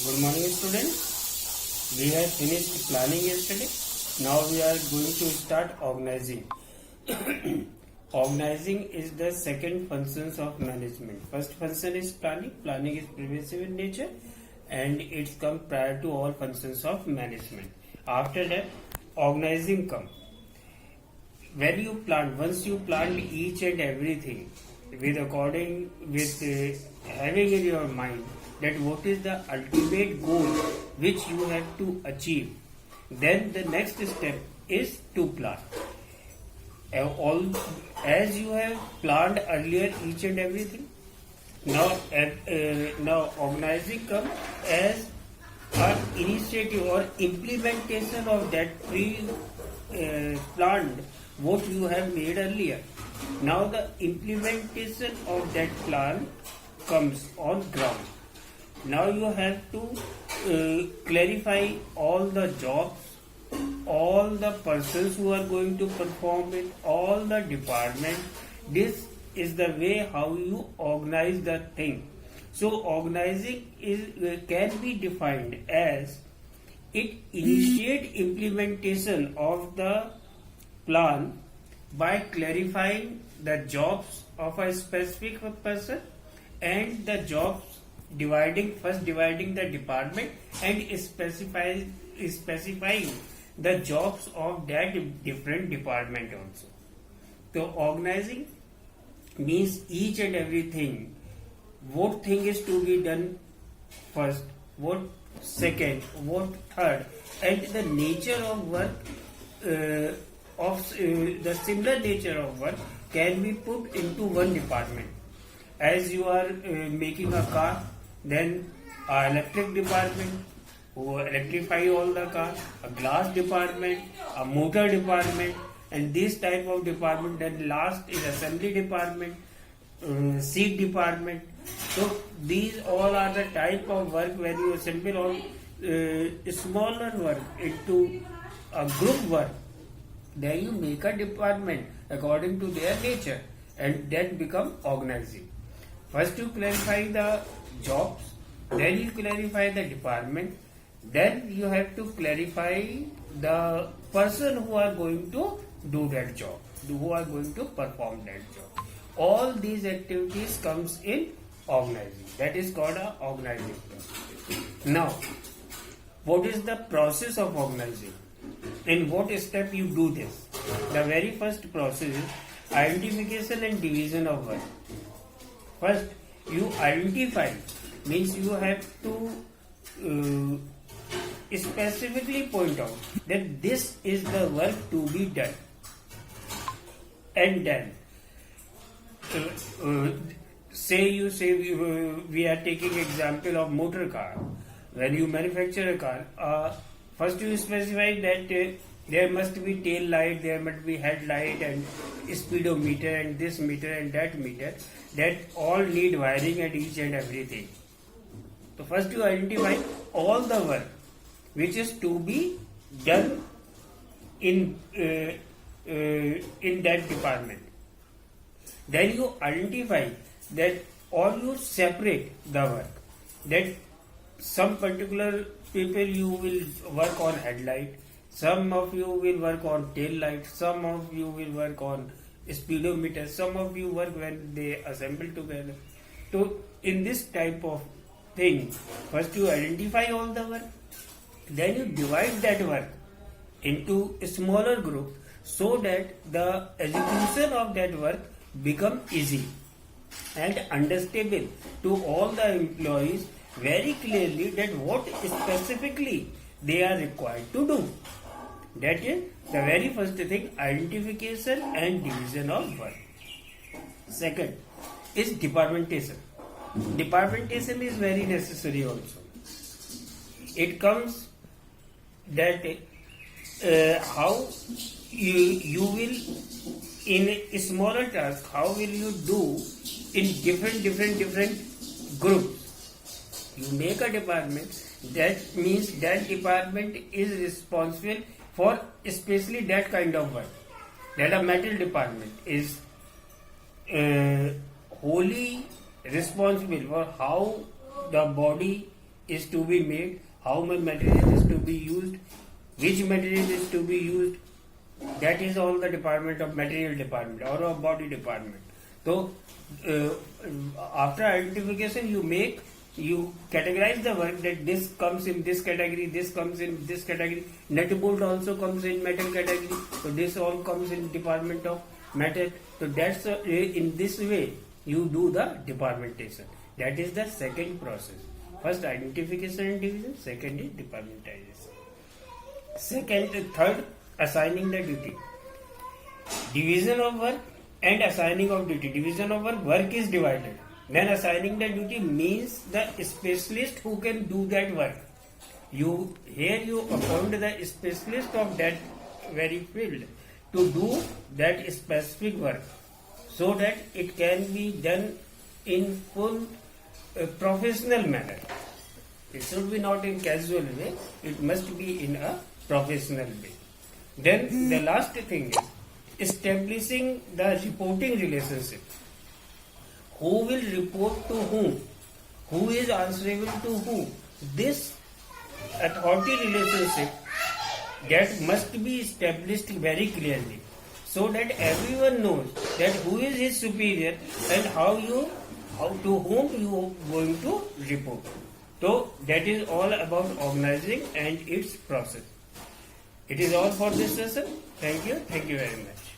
Good morning, students. We have finished planning yesterday. Now we are going to start organizing. Organizing is the second functions of management. First function is planning. Planning is preventive in nature, and it comes prior to all functions of management. After that, organizing comes. When you plan, once you plan each and everything with having in your mind that what is the ultimate goal which you have to achieve, then the next step is to plan. As you have planned earlier each and everything, now organizing comes as an initiative or implementation of that planned what you have made earlier. Now the implementation of that plan comes on ground. Now you have to clarify all the jobs, all the persons who are going to perform it, all the departments. This is the way how you organize the thing. So organizing can be defined as it initiate implementation of the plan by clarifying the jobs of a specific person and the jobs dividing the department and specifying the jobs of that different department also. So organizing means each and everything. What thing is to be done first, what second, what third, and the nature of work the similar nature of work can be put into one department. As you are making a car, then an electric department who electrify all the cars, a glass department, a motor department, and this type of department. Then last is assembly department, seat department. So these all are the type of work when you assemble all smaller work into a group work. Then you make a department according to their nature, and that become organizing. First you clarify the jobs, then you clarify the department, then you have to clarify the person who are going to do that job, who are going to perform that job. All these activities comes in organizing. That is called a organizing. Now, what is the process of organizing? In what step you do this? The very first process is identification and division of work. First, you identify, means you have to specifically point out that this is the work to be done. And then, we are taking example of motor car. When you manufacture a car, first you specify that there must be tail light, there must be headlight and speedometer and this meter and that meter. That all need wiring and each and everything. So first you identify all the work which is to be done in that department. Then you identify that, or you separate the work. That some particular people you will work on headlight, some of you will work on tail light, some of you will work on speedometer, some of you work when they assemble together. So in this type of thing, first you identify all the work, then you divide that work into a smaller group so that the execution of that work become easy and understandable to all the employees very clearly that what specifically they are required to do. That is the very first thing, identification and division of work. Second is departmentation. Departmentation is very necessary also. It comes that how you will in a smaller task, how will you do in different groups. You make a department, that means that department is responsible for especially that kind of work. That a metal department is wholly responsible for how the body is to be made, how much material is to be used, which material is to be used. That is all the department of material department or of body department. So after identification, you categorize the work that this comes in this category, this comes in this category. Nut bolt also comes in metal category. So this all comes in department of metal. So that's in this way you do the departmentation. That is the second process. First identification and division. Second is departmentization. Third, assigning the duty. Division of work and assigning of duty. Division of work is divided. Then assigning the duty means the specialist who can do that work. You appoint the specialist of that very field to do that specific work, so that it can be done in full professional manner. It should be not in casual way. It must be in a professional way. Then the last thing is establishing the reporting relationship. Who will report to whom? Who is answerable to who? This authority relationship that must be established very clearly, so that everyone knows that who is his superior and how to whom you are going to report. So that is all about organizing and its process. It is all for this session. Thank you very much.